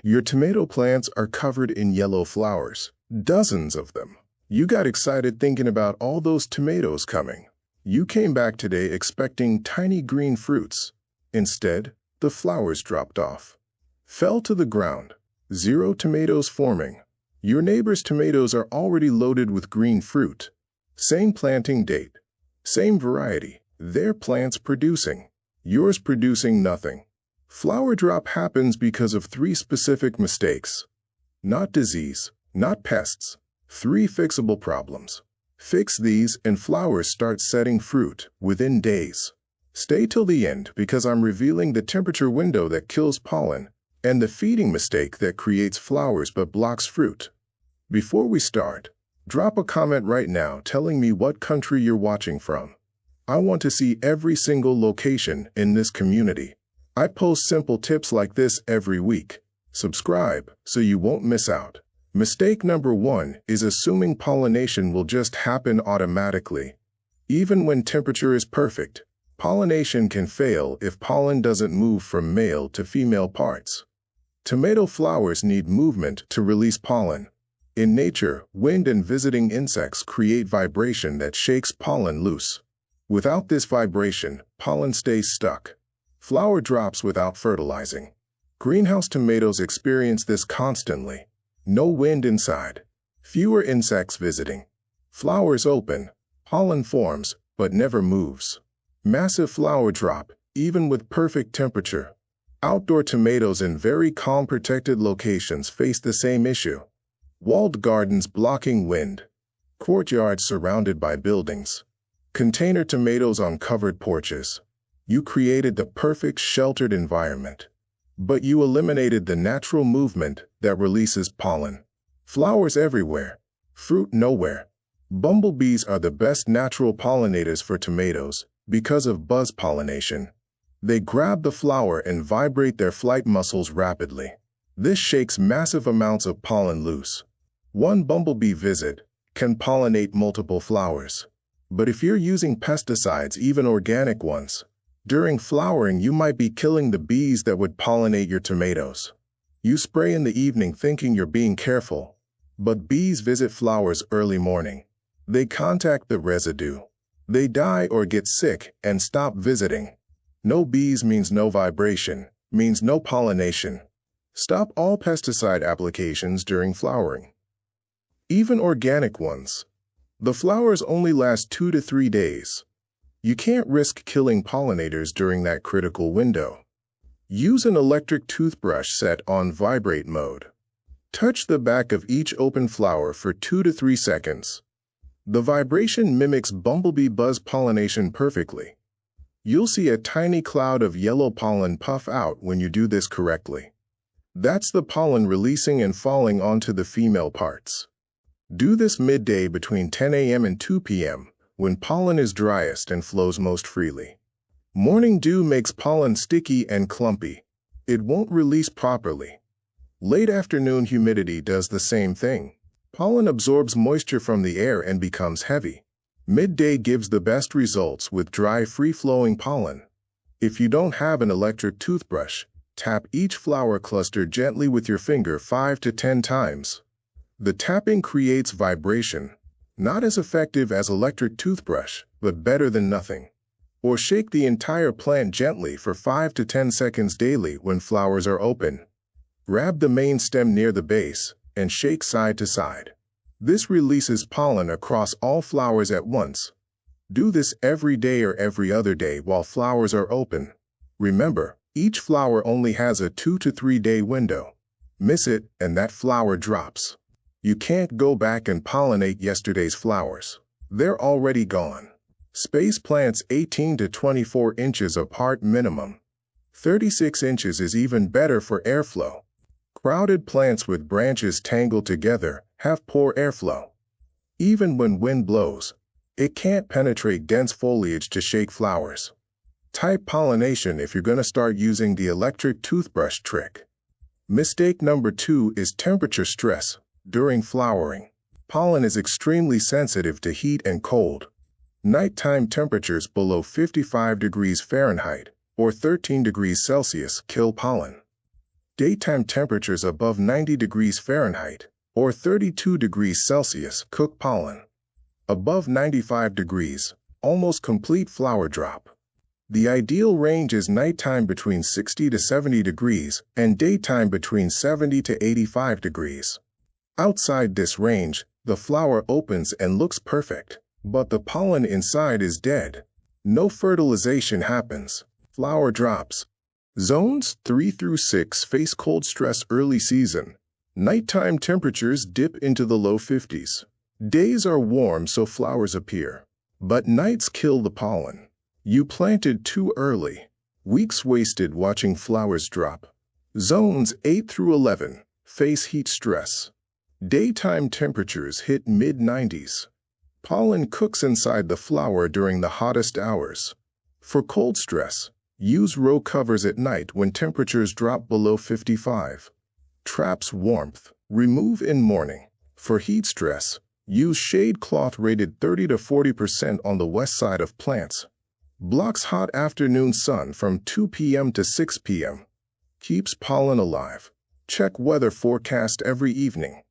Your tomato plants are covered in yellow flowers, dozens of them. You got excited thinking about all those tomatoes coming. You came back today expecting tiny green fruits. Instead, the flowers dropped off, fell to the ground. Zero tomatoes forming. Your neighbor's tomatoes are already loaded with green fruit. Same planting date, same variety. Their plants producing. Yours producing nothing. Flower drop happens because of three specific mistakes. Not disease, not pests. Three fixable problems. Fix these and flowers start setting fruit within days. Stay till the end because I'm revealing the temperature window that kills pollen and the feeding mistake that creates flowers but blocks fruit. Before we start, drop a comment right now telling me what country you're watching from. I want to see every single location in this community. I post simple tips like this every week. Subscribe so you won't miss out. Mistake number 1 is assuming pollination will just happen automatically. Even when temperature is perfect, pollination can fail if pollen doesn't move from male to female parts. Tomato flowers need movement to release pollen. In nature, wind and visiting insects create vibration that shakes pollen loose. Without this vibration, pollen stays stuck. Flower drops without fertilizing. Greenhouse tomatoes experience this constantly. No wind inside. Fewer insects visiting. Flowers open. Pollen forms, but never moves. Massive flower drop, even with perfect temperature. Outdoor tomatoes in very calm protected locations face the same issue. Walled gardens blocking wind. Courtyards surrounded by buildings. Container tomatoes on covered porches. You created the perfect sheltered environment. But you eliminated the natural movement that releases pollen. Flowers everywhere, fruit nowhere. Bumblebees are the best natural pollinators for tomatoes because of buzz pollination. They grab the flower and vibrate their flight muscles rapidly. This shakes massive amounts of pollen loose. One bumblebee visit can pollinate multiple flowers. But if you're using pesticides, even organic ones, during flowering you might be killing the bees that would pollinate your tomatoes. You spray in the evening thinking you're being careful, but bees visit flowers early morning. They contact the residue. They die or get sick and stop visiting. No bees means no vibration, means no pollination. Stop all pesticide applications during flowering. Even organic ones. The flowers only last 2 to 3 days. You can't risk killing pollinators during that critical window. Use an electric toothbrush set on vibrate mode. Touch the back of each open flower for 2 to 3 seconds. The vibration mimics bumblebee buzz pollination perfectly. You'll see a tiny cloud of yellow pollen puff out when you do this correctly. That's the pollen releasing and falling onto the female parts. Do this midday between 10 a.m. and 2 p.m. when pollen is driest and flows most freely. Morning dew makes pollen sticky and clumpy. It won't release properly. Late afternoon humidity does the same thing. Pollen absorbs moisture from the air and becomes heavy. Midday gives the best results with dry, free-flowing pollen. If you don't have an electric toothbrush, tap each flower cluster gently with your finger 5 to 10 times. The tapping creates vibration, not as effective as electric toothbrush, but better than nothing. Or shake the entire plant gently for 5 to 10 seconds daily when flowers are open. Grab the main stem near the base and shake side to side. This releases pollen across all flowers at once. Do this every day or every other day while flowers are open. Remember, each flower only has a 2 to 3 day window. Miss it and that flower drops. You can't go back and pollinate yesterday's flowers. They're already gone. Space plants 18 to 24 inches apart minimum. 36 inches is even better for airflow. Crowded plants with branches tangled together have poor airflow. Even when wind blows, it can't penetrate dense foliage to shake flowers. Type pollination if you're going to start using the electric toothbrush trick. Mistake number 2 is temperature stress during flowering. Pollen is extremely sensitive to heat and cold. Nighttime temperatures below 55 degrees Fahrenheit or 13 degrees Celsius kill pollen. Daytime temperatures above 90 degrees Fahrenheit or 32 degrees Celsius cook pollen. Above 95 degrees, almost complete flower drop. The ideal range is nighttime between 60 to 70 degrees and daytime between 70 to 85 degrees. Outside this range, the flower opens and looks perfect, but the pollen inside is dead. No fertilization happens. Flower drops. Zones 3 through 6 face cold stress early season. Nighttime temperatures dip into the low 50s. Days are warm so flowers appear, but nights kill the pollen. You planted too early. Weeks wasted watching flowers drop. Zones 8 through 11 face heat stress. Daytime temperatures hit mid-90s. Pollen cooks inside the flower during the hottest hours. For cold stress, use row covers at night when temperatures drop below 55. Traps warmth. Remove in morning. For heat stress, use shade cloth rated 30 to 40% on the west side of plants. Blocks hot afternoon sun from 2 p.m. to 6 p.m. Keeps pollen alive. Check weather forecast every evening.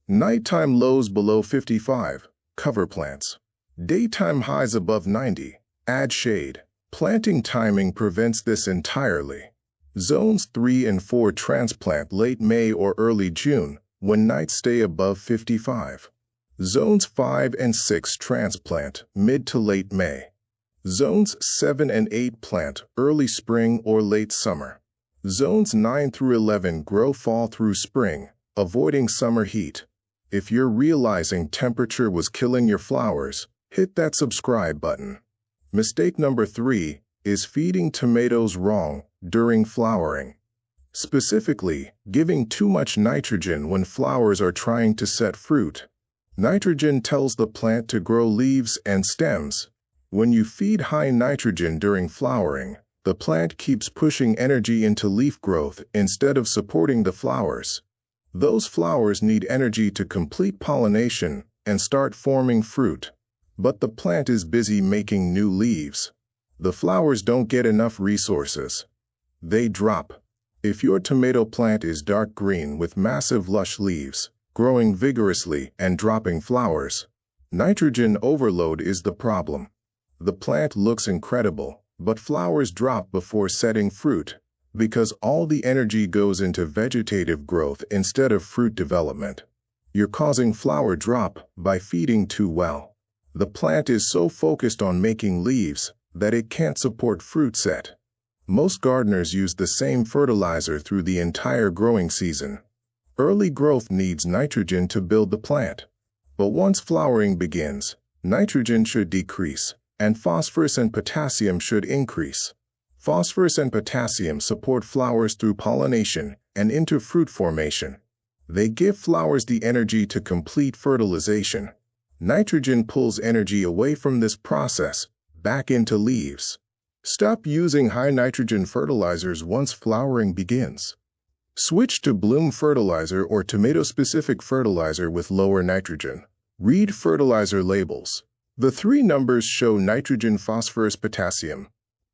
Nighttime lows below 55. Cover plants. Daytime highs above 90. Add shade. Planting timing prevents this entirely. Zones 3 and 4 transplant late May or early June when nights stay above 55. Zones 5 and 6 transplant mid to late May. Zones 7 and 8 plant early spring or late summer. Zones 9 through 11 grow fall through spring, avoiding summer heat. If you're realizing temperature was killing your flowers, hit that subscribe button. Mistake number 3 is feeding tomatoes wrong during flowering. Specifically, giving too much nitrogen when flowers are trying to set fruit. Nitrogen tells the plant to grow leaves and stems. When you feed high nitrogen during flowering, the plant keeps pushing energy into leaf growth instead of supporting the flowers. Those flowers need energy to complete pollination and start forming fruit. But the plant is busy making new leaves. The flowers don't get enough resources. They drop. If your tomato plant is dark green with massive lush leaves, growing vigorously and dropping flowers, nitrogen overload is the problem. The plant looks incredible, but flowers drop before setting fruit, because all the energy goes into vegetative growth instead of fruit development. You're causing flower drop by feeding too well. The plant is so focused on making leaves that it can't support fruit set. Most gardeners use the same fertilizer through the entire growing season. Early growth needs nitrogen to build the plant. But once flowering begins, nitrogen should decrease, and phosphorus and potassium should increase. Phosphorus and potassium support flowers through pollination and into fruit formation. They give flowers the energy to complete fertilization. Nitrogen pulls energy away from this process, back into leaves. Stop using high nitrogen fertilizers once flowering begins. Switch to bloom fertilizer or tomato-specific fertilizer with lower nitrogen. Read fertilizer labels. The 3 numbers show nitrogen, phosphorus, potassium.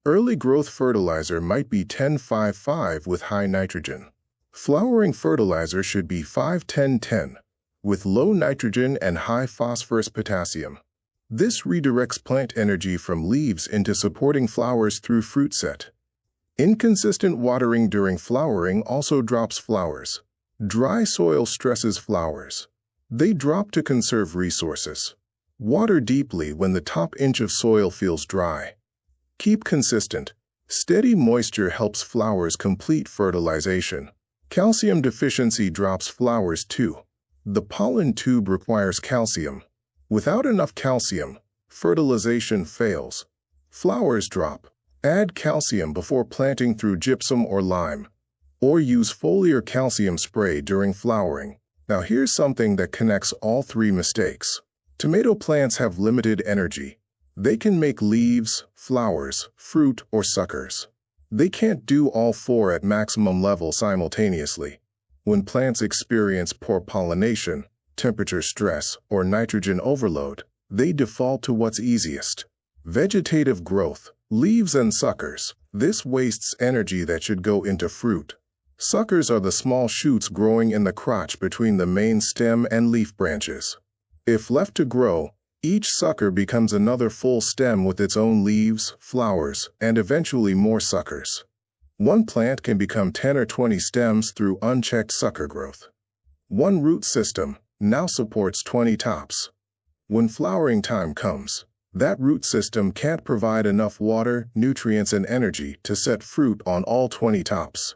Early growth fertilizer might be 10-5-5 with high nitrogen. Flowering fertilizer should be 5-10-10 with low nitrogen and high phosphorus potassium. This redirects plant energy from leaves into supporting flowers through fruit set. Inconsistent watering during flowering also drops flowers. Dry soil stresses flowers. They drop to conserve resources. Water deeply when the top inch of soil feels dry. Keep consistent. Steady moisture helps flowers complete fertilization. Calcium deficiency drops flowers too. The pollen tube requires calcium. Without enough calcium, fertilization fails. Flowers drop. Add calcium before planting through gypsum or lime. Or use foliar calcium spray during flowering. Now here's something that connects all 3 mistakes. Tomato plants have limited energy. They can make leaves, flowers, fruit, or suckers. They can't do all 4 at maximum level simultaneously. When plants experience poor pollination, temperature stress, or nitrogen overload, they default to what's easiest. Vegetative growth, leaves and suckers. This wastes energy that should go into fruit. Suckers are the small shoots growing in the crotch between the main stem and leaf branches. If left to grow, each sucker becomes another full stem with its own leaves, flowers, and eventually more suckers. One plant can become 10 or 20 stems through unchecked sucker growth. One root system now supports 20 tops. When flowering time comes, that root system can't provide enough water, nutrients, and energy to set fruit on all 20 tops.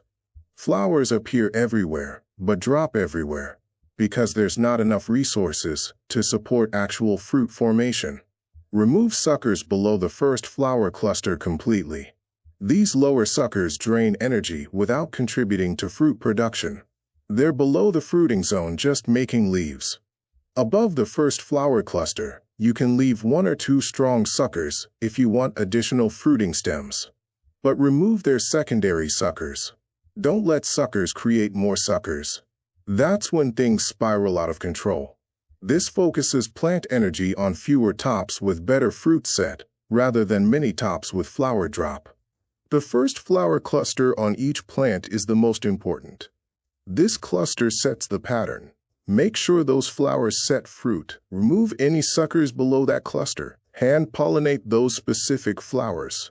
Flowers appear everywhere, but drop everywhere, because there's not enough resources to support actual fruit formation. Remove suckers below the first flower cluster completely. These lower suckers drain energy without contributing to fruit production. They're below the fruiting zone, just making leaves. Above the first flower cluster, you can leave 1 or 2 strong suckers if you want additional fruiting stems. But remove their secondary suckers. Don't let suckers create more suckers. That's when things spiral out of control. This focuses plant energy on fewer tops with better fruit set, rather than many tops with flower drop. The first flower cluster on each plant is the most important. This cluster sets the pattern. Make sure those flowers set fruit. Remove any suckers below that cluster. Hand pollinate those specific flowers.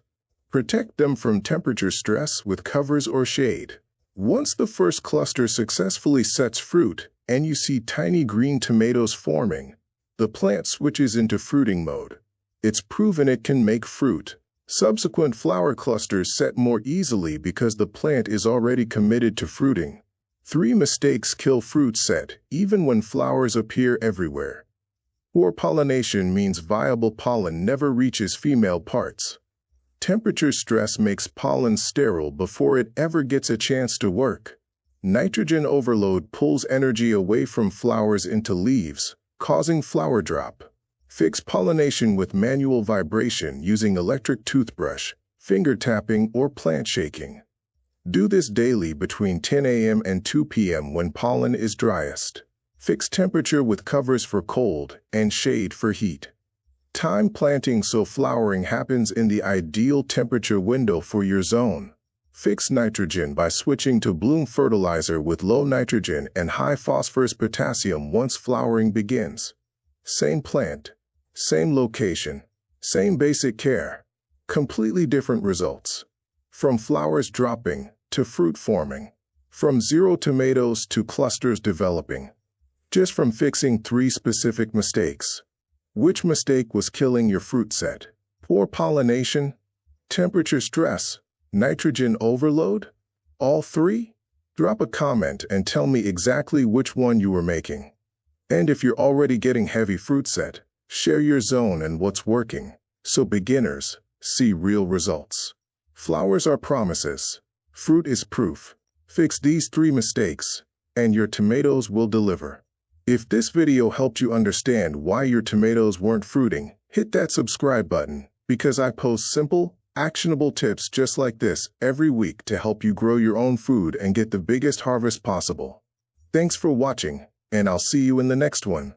Protect them from temperature stress with covers or shade. Once the first cluster successfully sets fruit and you see tiny green tomatoes forming, the plant switches into fruiting mode. It's proven it can make fruit. Subsequent flower clusters set more easily because the plant is already committed to fruiting. 3 mistakes kill fruit set, even when flowers appear everywhere. Poor pollination means viable pollen never reaches female parts. Temperature stress makes pollen sterile before it ever gets a chance to work. Nitrogen overload pulls energy away from flowers into leaves, causing flower drop. Fix pollination with manual vibration using electric toothbrush, finger tapping, or plant shaking. Do this daily between 10 a.m. and 2 p.m. when pollen is driest. Fix temperature with covers for cold and shade for heat. Time planting so flowering happens in the ideal temperature window for your zone. Fix nitrogen by switching to bloom fertilizer with low nitrogen and high phosphorus potassium once flowering begins. Same plant, same location, same basic care. Completely different results. From flowers dropping to fruit forming. From 0 tomatoes to clusters developing. Just from fixing 3 specific mistakes. Which mistake was killing your fruit set? Poor pollination? Temperature stress? Nitrogen overload? All 3? Drop a comment and tell me exactly which one you were making. And if you're already getting heavy fruit set, share your zone and what's working, so beginners see real results. Flowers are promises. Fruit is proof. Fix these 3 mistakes, and your tomatoes will deliver. If this video helped you understand why your tomatoes weren't fruiting, hit that subscribe button, because I post simple, actionable tips just like this every week to help you grow your own food and get the biggest harvest possible. Thanks for watching, and I'll see you in the next one.